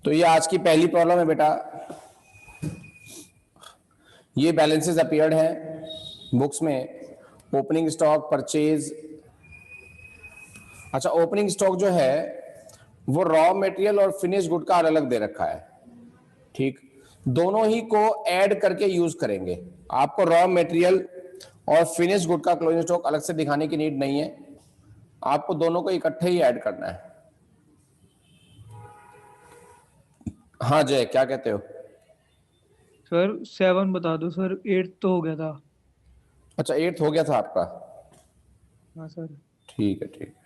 तो ये आज की पहली प्रॉब्लम है बेटा। ये बैलेंसेस अपीयर्ड है बुक्स में, ओपनिंग स्टॉक, परचेज। अच्छा, ओपनिंग स्टॉक जो है वो रॉ मटेरियल और फिनिश गुड का अलग दे रखा है, ठीक। दोनों ही को ऐड करके यूज करेंगे। आपको रॉ मटेरियल और फिनिश गुड का क्लोजिंग स्टॉक अलग से दिखाने की नीड नहीं है, आपको दोनों को इकट्ठे ही ऐड करना है। हाँ जय, क्या कहते हो? सर 7 बता दो सर, 8 तो हो गया था। अच्छा, 8 हो गया था आपका। हाँ सर। ठीक है, ठीक है।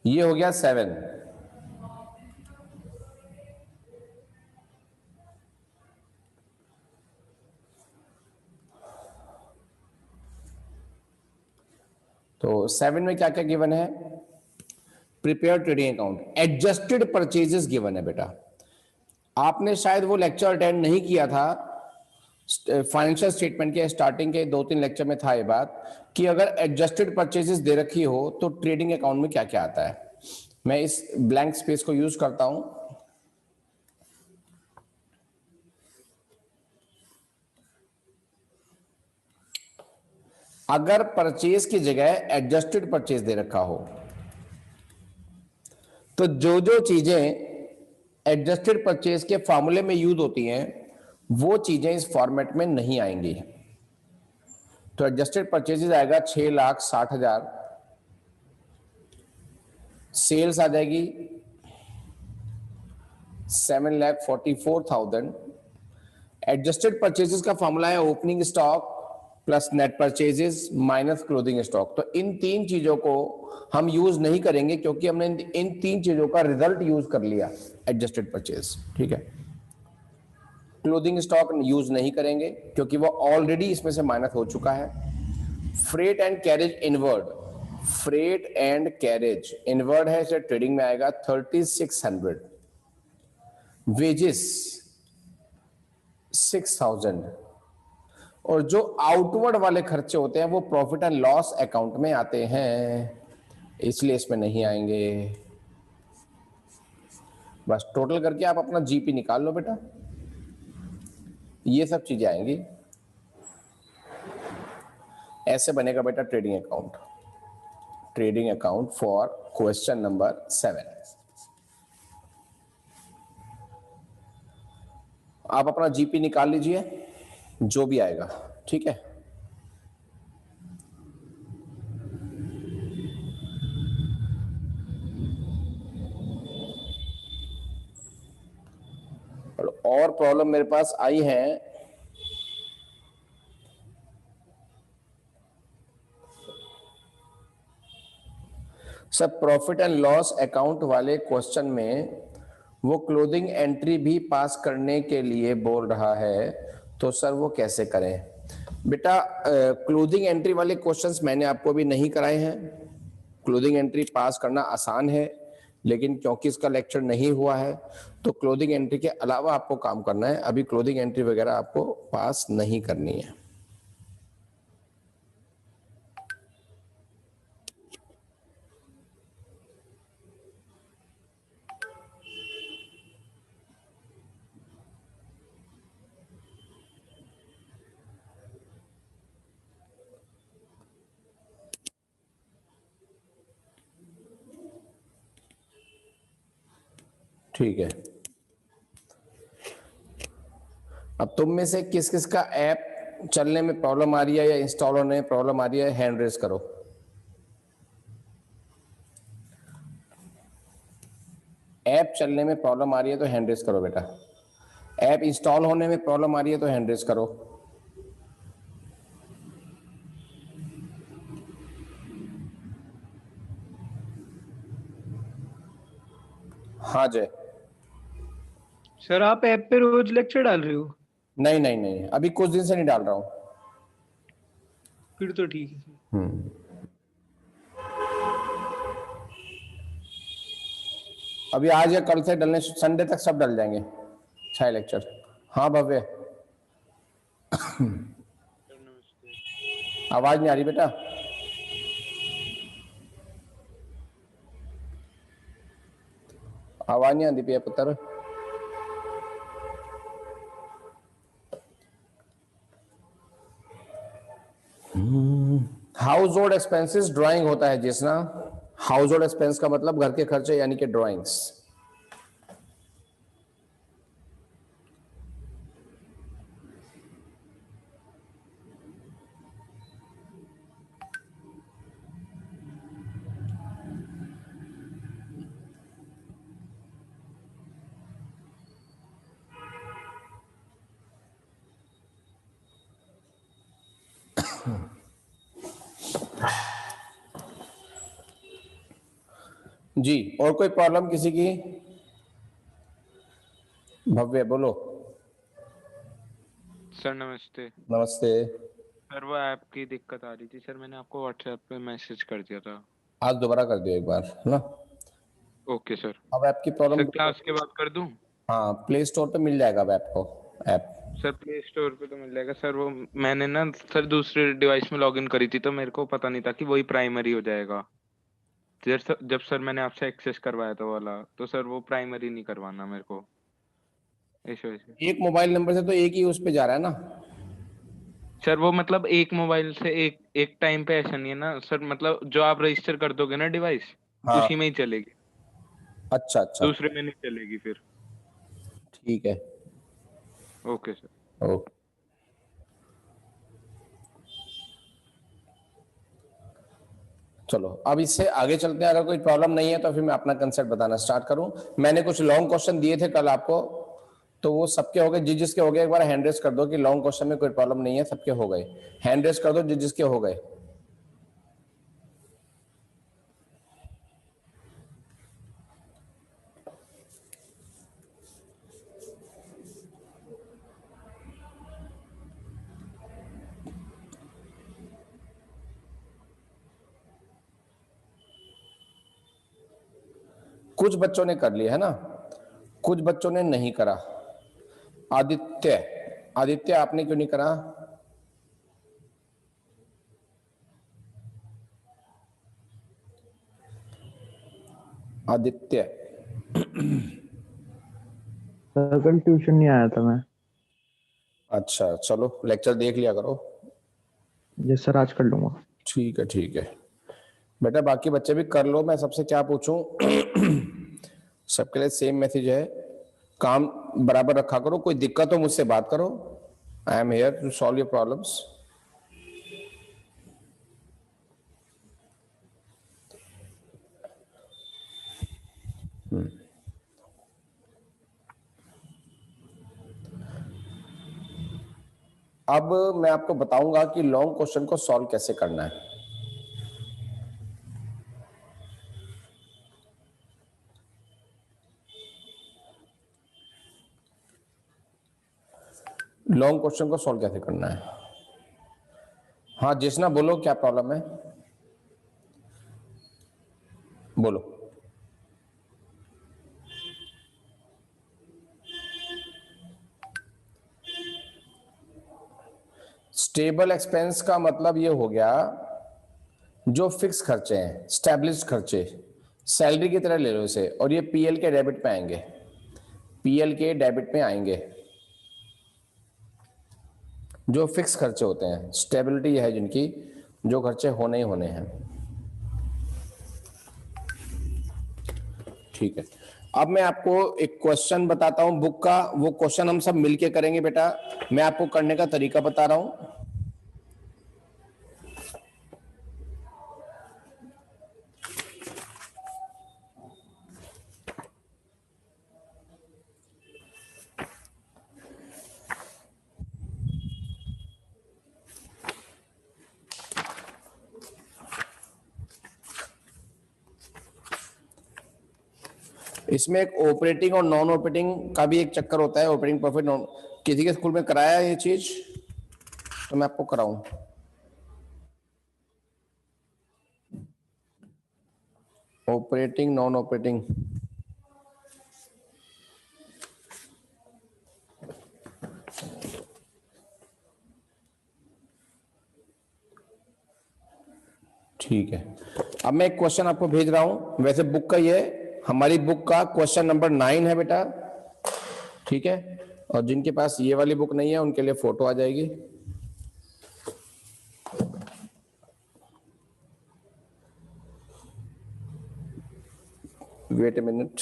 ये हो गया 7। तो 7 में क्या क्या गिवन है? Prepare trading account, adjusted purchases given है बेटा। आपने शायद वो लेक्चर अटेंड नहीं किया था, फाइनेंशियल स्टेटमेंट के स्टार्टिंग के 2-3 लेक्चर में था ये बात कि अगर एडजस्टेड परचेजेस दे रखी हो तो ट्रेडिंग अकाउंट में क्या क्या आता है। मैं इस ब्लैंक स्पेस को यूज करता हूं। अगर परचेज की जगह एडजस्टेड परचेज दे रखा हो तो जो जो चीजें एडजस्टेड परचेज के फॉर्मूले में यूज होती हैं वो चीजें इस फॉर्मेट में नहीं आएंगी। तो एडजस्टेड परचेजेस आएगा 6,60,000, सेल्स आ जाएगी 7,44,000। एडजस्टेड परचेजेस का फॉर्मूला है opening stock plus net purchases minus closing stock. तो इन तीन चीजों को हम यूज नहीं करेंगे क्योंकि हमने इन तीन चीजों का रिजल्ट यूज कर लिया एडजस्टेड परचेज, ठीक है। क्लोजिंग स्टॉक यूज नहीं करेंगे क्योंकि वो ऑलरेडी इसमें से माइनस हो चुका है। Freight and carriage inward, freight and carriage inward है, इसे ट्रेडिंग में आएगा 3600। वेजेस 6000 और जो आउटवर्ड वाले खर्चे होते हैं वो प्रॉफिट एंड लॉस अकाउंट में आते हैं, इसलिए इसमें नहीं आएंगे। बस टोटल करके आप अपना जीपी निकाल लो बेटा, ये सब चीजें आएंगी। ऐसे बनेगा बेटा trading account, trading account for question number 7। आप अपना जीपी निकाल लीजिए जो भी आएगा, ठीक है। और प्रॉब्लम मेरे पास आई है। सब प्रॉफिट एंड लॉस अकाउंट वाले क्वेश्चन में वो क्लोजिंग एंट्री भी पास करने के लिए बोल रहा है, तो सर वो कैसे करें? बेटा क्लोजिंग एंट्री वाले क्वेश्चंस मैंने आपको अभी नहीं कराए हैं। क्लोजिंग एंट्री पास करना आसान है, लेकिन क्योंकि इसका लेक्चर नहीं हुआ है तो क्लोजिंग एंट्री के अलावा आपको काम करना है। अभी क्लोजिंग एंट्री वगैरह आपको पास नहीं करनी है। ठीक है, अब तुम में से किस किस का ऐप चलने में प्रॉब्लम आ रही है या इंस्टॉल होने में प्रॉब्लम आ रही है, हैंड रेज करो। ऐप चलने में प्रॉब्लम आ रही है तो हैंड रेज करो बेटा। ऐप इंस्टॉल होने में प्रॉब्लम आ रही है तो हैंड रेज करो। हाँ जय। सर आप ऐप पे रोज लेक्चर डाल रहे हो? नहीं नहीं नहीं, अभी कुछ दिन से नहीं डाल रहा हूं। फिर तो ठीक है सर। अभी आज या कल से डलने, संडे तक सब डल जाएंगे 6 लेक्चर। हाँ भव्य, आवाज नहीं आ रही बेटा। आवाज नहीं आती पिया पुत्र। हाउस होल्ड एक्सपेंसेस ड्राइंग होता है जिसना। हाउस होल्ड एक्सपेंस का मतलब घर के खर्चे यानी कि ड्राइंग्स। जी, और कोई प्रॉब्लम किसी की? भव्य बोलो। सर नमस्ते। नमस्ते। सर वो ऐप की दिक्कत आ रही थी सर, मैंने आपको व्हाट्सएप पे मैसेज कर दिया था। आज दोबारा कर दियो एक बार, है ना? Okay sir. अब ऐप की प्रॉब्लम। सर क्लास के बाद कर दूं? हाँ, प्ले स्टोर पे मिल जाएगा अब ऐप को। ऐप सर प्ले स्टोर पे तो मिल जाएगा सर, वो मैंने ना सर दूसरे डिवाइस में लॉगिन करी थी तो मेरे को पता नहीं था कि वही प्राइमरी हो जाएगा। जब सर मैंने आपसे एक्सेस करवाया था वो वाला, तो सर वो प्राइमरी नहीं करवाना मेरे को, इस वजह से। एक मोबाइल नंबर से तो एक ही उस पे जा रहा है ना? सर वो मतलब एक मोबाइल से एक एक टाइम पे ऐसा नहीं है ना सर, मतलब जो आप रजिस्टर कर दोगे ना डिवाइस, हाँ। उसी में ही चलेगी, अच्छा अच्छा। दूसरे में नहीं चलेगी फिर। ठीक है। Okay sir. ओके। चलो अब इससे आगे चलते हैं। अगर कोई प्रॉब्लम नहीं है तो फिर मैं अपना कंसेप्ट बताना स्टार्ट करूं। मैंने कुछ लॉन्ग क्वेश्चन दिए थे कल आपको, तो वो सबके हो गए। जिसके हो गए एक बार हैंड रेस कर दो कि लॉन्ग क्वेश्चन में कोई प्रॉब्लम नहीं है, सबके हो गए। हैंड रेस कर दो जिसके हो गए। कुछ बच्चों ने कर लिया है ना, कुछ बच्चों ने नहीं करा। आदित्य, आदित्य आपने क्यों नहीं करा? आदित्य। सर कल ट्यूशन नहीं आया था मैं। अच्छा चलो, लेक्चर देख लिया करो। जी सर, आज कर लूंगा। ठीक है ठीक है बेटा, बाकी बच्चे भी कर लो। मैं सबसे क्या पूछूं? सबके लिए सेम मैसेज है, काम बराबर रखा करो। कोई दिक्कत हो मुझसे बात करो। I am here to solve your problems. अब मैं आपको बताऊंगा कि लॉन्ग क्वेश्चन को सॉल्व कैसे करना है। लॉन्ग क्वेश्चन को सॉल्व कैसे करना है? हाँ जिसना बोलो, क्या प्रॉब्लम है? बोलो। स्टेबल एक्सपेंस का मतलब ये हो गया जो फिक्स खर्चे हैं, स्टैब्लिश्ड खर्चे, सैलरी की तरह ले लो इसे, और ये पीएल के डेबिट पे आएंगे, पीएल के डेबिट पे आएंगे। जो फिक्स खर्चे होते हैं, स्टेबिलिटी है जिनकी, जो खर्चे होने ही होने हैं। ठीक है, अब मैं आपको एक क्वेश्चन बताता हूं बुक का। वो क्वेश्चन हम सब मिलके करेंगे बेटा। मैं आपको करने का तरीका बता रहा हूं। इसमें एक ऑपरेटिंग और नॉन ऑपरेटिंग का भी एक चक्कर होता है। ऑपरेटिंग प्रॉफिट नॉन, किसी के स्कूल में कराया ये चीज तो मैं आपको कराऊं। ऑपरेटिंग नॉन ऑपरेटिंग, ठीक है। अब मैं एक क्वेश्चन आपको भेज रहा हूं, वैसे बुक का ये है, हमारी बुक का क्वेश्चन नंबर 9 है बेटा, ठीक है। और जिनके पास ये वाली बुक नहीं है उनके लिए फोटो आ जाएगी। Wait a minute.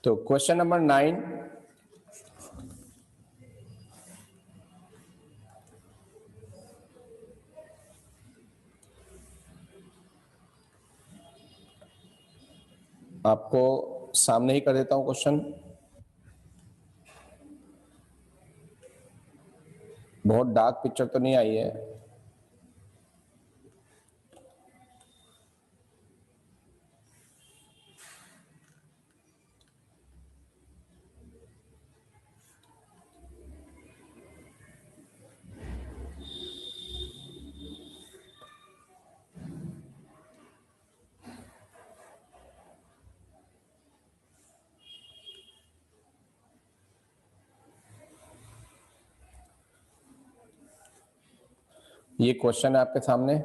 तो क्वेश्चन नंबर 9, आपको सामने ही कर देता हूं क्वेश्चन। बहुत डार्क पिक्चर तो नहीं आई है। ये क्वेश्चन है आपके सामने,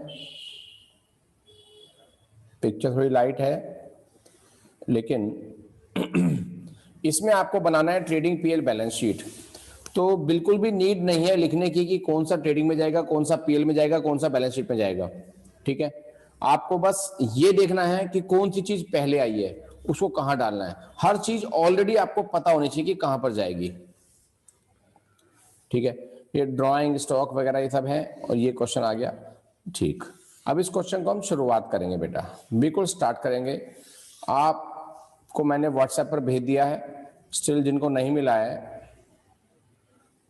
पिक्चर थोड़ी लाइट है लेकिन इसमें आपको बनाना है ट्रेडिंग पीएल बैलेंस शीट। तो बिल्कुल भी नीड नहीं है लिखने की कि कौन सा ट्रेडिंग में जाएगा, कौन सा पीएल में जाएगा, कौन सा बैलेंस शीट में जाएगा, ठीक है। आपको बस ये देखना है कि कौन सी चीज पहले आई है, उसको कहां डालना है। हर चीज ऑलरेडी आपको पता होनी चाहिए कि कहां पर जाएगी, ठीक है। ये ड्राइंग स्टॉक वगैरह ये सब है और ये क्वेश्चन आ गया, ठीक। अब इस क्वेश्चन को हम शुरुआत करेंगे बेटा, बिल्कुल स्टार्ट करेंगे। आपको मैंने व्हाट्सएप पर भेज दिया है, स्टिल जिनको नहीं मिला है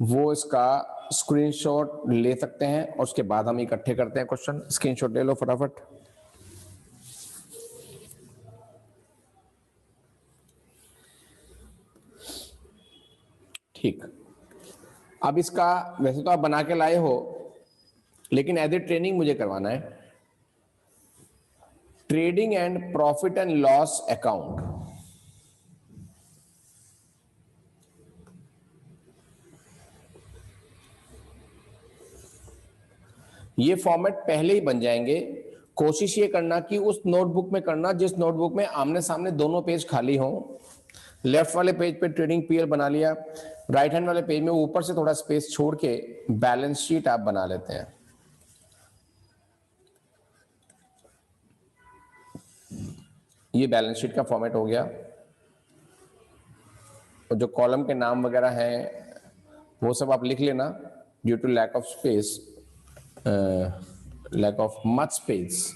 वो इसका स्क्रीनशॉट ले सकते हैं और उसके बाद हम इकट्ठे करते हैं क्वेश्चन। स्क्रीनशॉट ले लो फटाफट। ठीक, अब इसका वैसे तो आप बना के लाए हो लेकिन एज ए ट्रेनिंग मुझे करवाना है। Trading and profit and loss account, ये फॉर्मेट पहले ही बन जाएंगे। कोशिश ये करना कि उस नोटबुक में करना जिस नोटबुक में आमने सामने दोनों पेज खाली हो। लेफ्ट वाले पेज पे ट्रेडिंग पीएल बना लिया, राइट हैंड वाले पेज में ऊपर से थोड़ा स्पेस छोड़ के बैलेंस शीट आप बना लेते हैं। ये बैलेंस शीट का फॉर्मेट हो गया और जो कॉलम के नाम वगैरह हैं वो सब आप लिख लेना। Due to lack of space, lack of much space,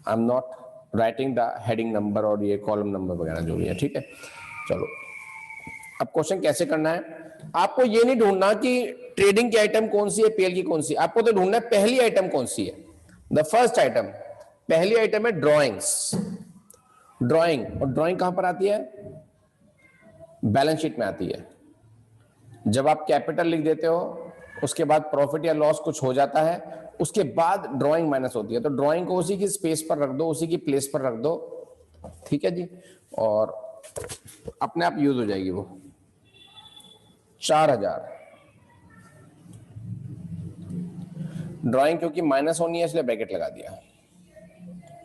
I am not writing the heading number और ये कॉलम नंबर वगैरह जो भी है, ठीक है। चलो अब क्वेश्चन कैसे करना है। आपको ये नहीं ढूंढना कि ट्रेडिंग की आइटम कौन सी है, पीएल की कौन सी, आपको तो ढूंढना है पहली आइटम कौन सी है। द फर्स्ट आइटम, पहली आइटम है ड्रॉइंग्स। ड्राइंग, और ड्राइंग कहां पर आती है, बैलेंस शीट में आती है। जब आप कैपिटल लिख देते हो उसके बाद प्रॉफिट या लॉस कुछ हो जाता है, उसके बाद ड्राइंग माइनस होती है। तो ड्राइंग को उसी की स्पेस पर रख दो, उसी की प्लेस पर रख दो, ठीक है जी, और अपने आप यूज हो जाएगी वो। 4000 ड्राइंग क्योंकि माइनस होनी है इसलिए ब्रैकेट लगा दिया।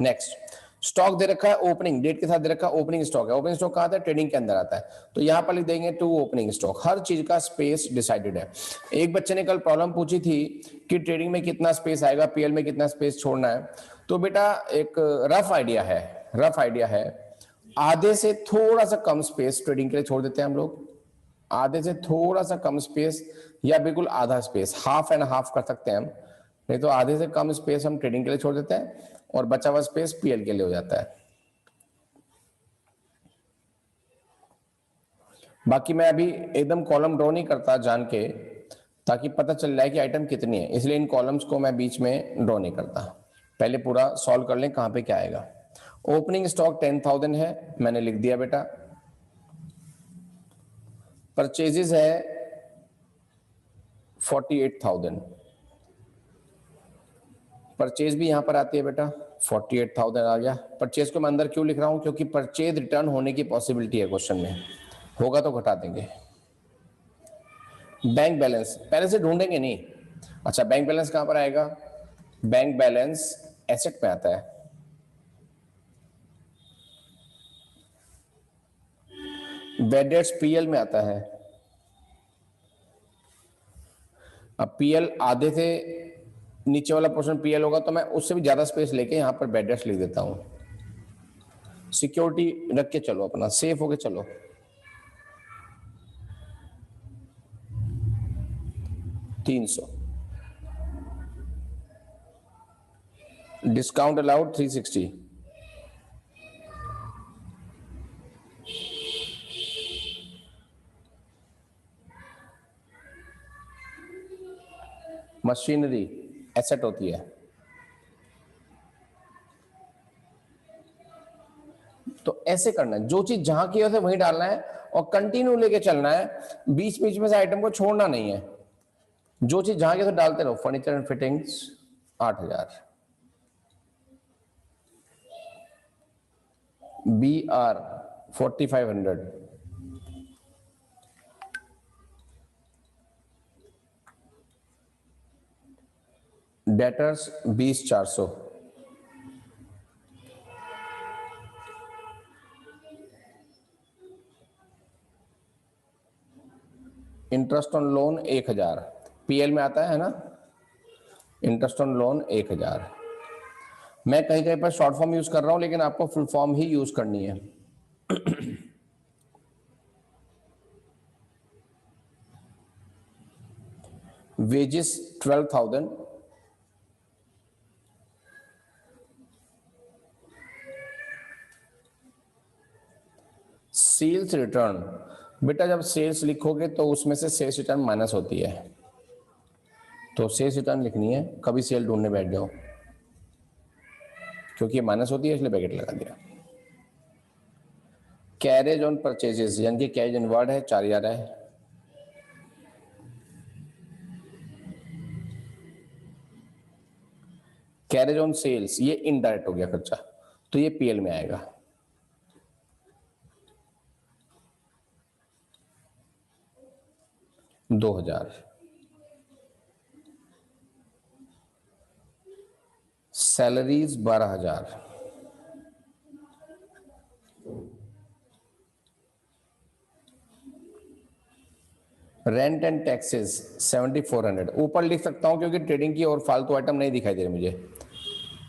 नेक्स्ट, स्टॉक दे रखा है, ओपनिंग डेट के साथ दे रखा है, ओपनिंग स्टॉक है। ओपनिंग स्टॉक कहां आता है, ट्रेडिंग के अंदर आता है, तो यहां पर लिख देंगे टू ओपनिंग स्टॉक। हर चीज का स्पेस डिसाइडेड है। एक बच्चे ने कल प्रॉब्लम पूछी थी कि ट्रेडिंग में कितना स्पेस आएगा, पीएल में कितना स्पेस छोड़ना है। तो बेटा एक रफ आइडिया है, आधे से थोड़ा सा कम स्पेस ट्रेडिंग के लिए छोड़ देते हैं हम लोग। आधे से थोड़ा सा कम स्पेस या बिल्कुल आधा स्पेस, हाफ एंड हाफ कर सकते हैं हम, नहीं तो आधे से कम स्पेस हम ट्रेडिंग के लिए छोड़ देते हैं और बचा हुआ स्पेस पीएल के लिए हो जाता है। बाकी मैं अभी एकदम कॉलम ड्रॉ नहीं करता जान के, ताकि पता चल जाए कि आइटम कितनी है, इसलिए इन कॉलम्स को मैं बीच में ड्रॉ नहीं करता। पहले पूरा सॉल्व कर लें कहां पे क्या आएगा। ओपनिंग स्टॉक 10,000 है, मैंने लिख दिया बेटा। परचेजेस है 48,000, परचेज भी यहां पर आती है बेटा, 48,000 आ गया। परचेज को मैं अंदर क्यों लिख रहा हूं, क्योंकि परचेज रिटर्न होने की पॉसिबिलिटी है क्वेश्चन में, होगा तो घटा देंगे। बैंक बैलेंस पहले से ढूंढेंगे नहीं। अच्छा, बैंक बैलेंस कहां पर आएगा, बैंक बैलेंस एसेट में आता है, बैड डेट्स पीएल में आता है। अब पीएल आधे से नीचे वाला पोर्शन पीएल होगा, तो मैं उससे भी ज्यादा स्पेस लेके यहां पर बैड डेट्स लिख देता हूं। सिक्योरिटी रख के चलो, अपना सेफ होके चलो। $300, डिस्काउंट अलाउड 360, मशीनरी एसेट होती है, तो ऐसे करना है, जो चीज जहां की है वहीं डालना है और कंटिन्यू लेके चलना है, बीच बीच में से आइटम को छोड़ना नहीं है। जो चीज जहां की है डालते रहो। Furniture and fittings 8,000, BR 4,500, debtors 20,400, interest on loan 1,000, PL में आता है ना, इंटरेस्ट ऑन लोन 1,000। मैं कहीं कहीं पर शॉर्ट फॉर्म यूज कर रहा हूं, लेकिन आपको फुल फॉर्म ही यूज करनी है। वेजेस 12,000, सेल्स रिटर्न, बेटा जब सेल्स लिखोगे तो उसमें से सेल्स रिटर्न माइनस होती है, तो सेल्स रिटर्न लिखनी है, कभी सेल ढूंढने बैठ जाओ, क्योंकि ये माइनस होती है इसलिए ब्रैकेट लगा दिया। कैरेज ऑन परचेजेस, यानी कि कैरेज इनवर्ड है, 4,000 है। कैरेज ऑन सेल्स ये इनडायरेक्ट हो गया खर्चा, तो ये पीएल में आएगा। $2,000, सैलरीज 12,000, रेंट एंड टैक्सेस 7,400, ऊपर लिख सकता हूं क्योंकि ट्रेडिंग की और फालतू आइटम नहीं दिखाई दे रहे मुझे।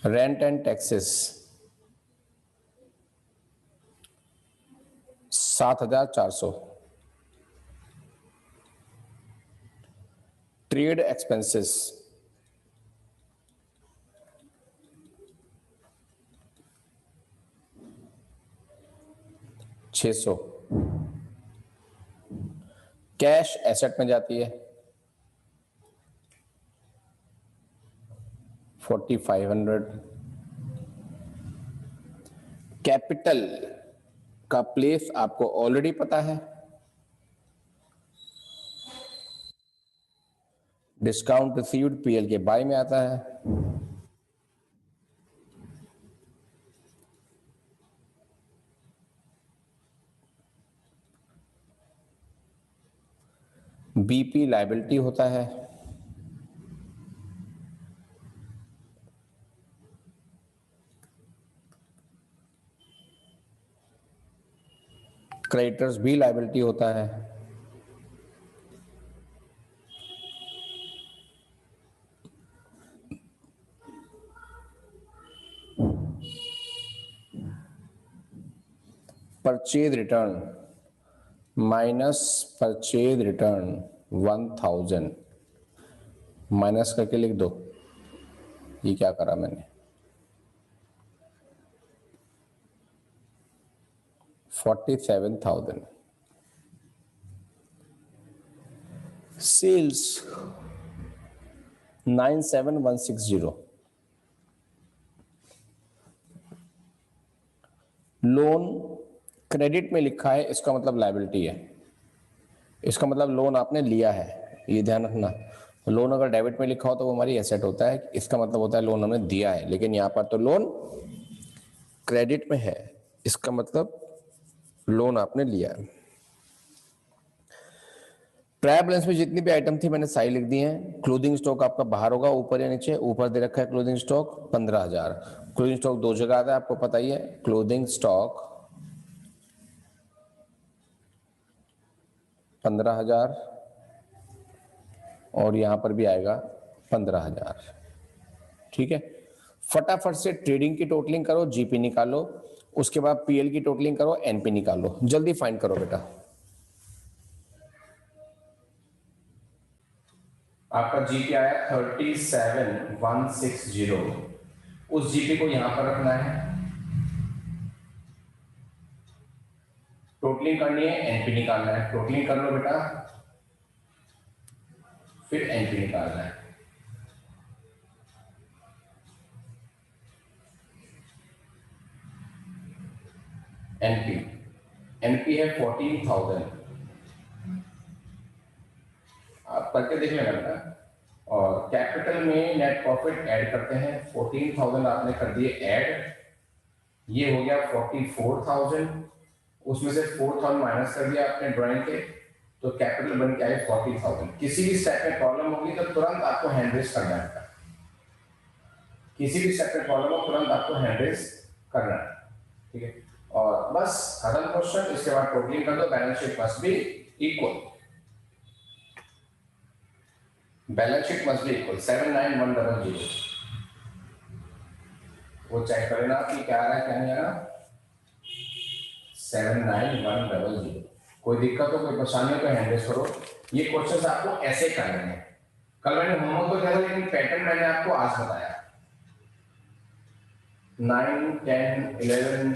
Rent and taxes 7,400, trade expenses 600, cash asset में जाती है 4,500, कैपिटल का प्लेस आपको ऑलरेडी पता है, डिस्काउंट रिसीव्ड पीएल के बाय में आता है। बीपी लायबिलिटी होता है, क्रेडिटर्स भी लायबिलिटी होता है, purchase return minus purchase return 1,000, minus करके लिख दो। ये क्या करा मैंने, 47,000, सेल्स 9,7,160, लोन क्रेडिट में लिखा है, इसका मतलब लायबिलिटी है, इसका मतलब लोन आपने लिया है, ये ध्यान रखना। लोन अगर डेबिट में लिखा हो तो वो हमारी एसेट होता है, इसका मतलब होता है लोन हमने दिया है, लेकिन यहाँ पर तो लोन क्रेडिट में है, इसका मतलब लोन आपने लिया है। ट्रायल बैलेंस में जितनी भी आइटम थी मैंने सारी लिख दी हैं। क्लोथिंग स्टॉक आपका बाहर होगा, ऊपर या नीचे? ऊपर दे रखा है क्लोथिंग स्टॉक 15,000। क्लोथिंग स्टॉक दो जगह आता है, आपको पता ही है। क्लोथिंग स्टॉक 15,000 और यहां पर भी आएगा 15,000। ठीक है, फटाफट से ट्रेडिंग की टोटलिंग करो, जीपी निकालो, उसके बाद पीएल की टोटलिंग करो, एनपी निकालो। जल्दी फाइंड करो बेटा। आपका जीपी आया 37,160। उस जीपी को यहां पर रखना है, टोटलिंग करनी है, एनपी निकालना है। टोटलिंग कर लो बेटा, फिर एनपी निकालना है। एनपी एनपी है 14,000। आप करके देख लेना बेटा। और कैपिटल में नेट प्रॉफिट ऐड करते हैं। 14,000 आपने कर दिए ऐड, ये हो गया 44,000। उसमें से 4,000 माइनस कर दिया आपने ड्राइंग के, तो कैपिटल बन के आए 40,000। किसी भी स्टेप में प्रॉब्लम होगी तो तुरंत आपको हैंड रेस करना है। किसी भी स्टेप में प्रॉब्लम हो तुरंत आपको हैंड रेस करना है, ठीक है। और बस खत्म क्वेश्चन। इसके बाद टोटलिंग कर दो, balance sheet must be equal. Balance sheet must be equal 79100। वो चेक कर लेना कि क्या आ रहा है क्या नहीं आ रहा। 79100। कोई दिक्कत हो, कोई परेशानी हो तो हैंड रेस करो। ये क्वेश्चंस आपको ऐसे करने हैं। कल मैंने होमवर्क तो दिया था, लेकिन पैटर्न मैंने आपको आज बताया। 9, 10, 11,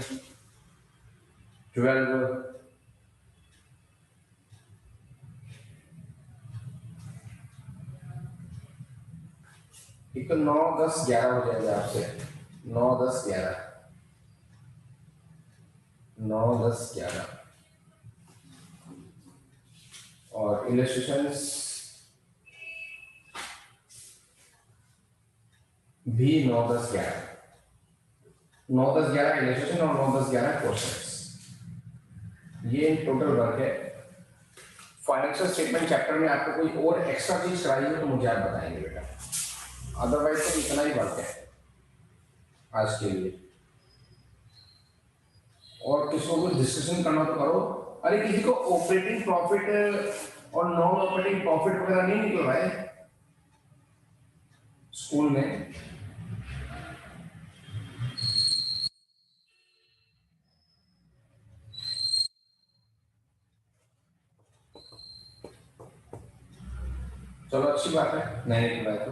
12, एक तो 9, 10, 11 हो जाएगा आपसे। 9, 10, 11, 9, 10, 11 और इलस्ट्रेशंस भी 9, 10, 11। 9, 10, 11 इलस्ट्रेशन और 9, 10, 11 क्वेश्चंस। ये टोटल वर्क है। फाइनेंशियल स्टेटमेंट चैप्टर में आपको कोई और एक्स्ट्रा चीज कराई हो तो मुझे आप बताएंगे बेटा, अदरवाइज तो इतना ही वर्क है आज के लिए। और किसी को कुछ डिस्कशन करना तो करो। अरे किसी को ऑपरेटिंग प्रॉफिट और नॉन ऑपरेटिंग प्रॉफिट वगैरह नहीं निकल रहा है स्कूल में? चलो अच्छी बात है, नहीं निकल रहा है तो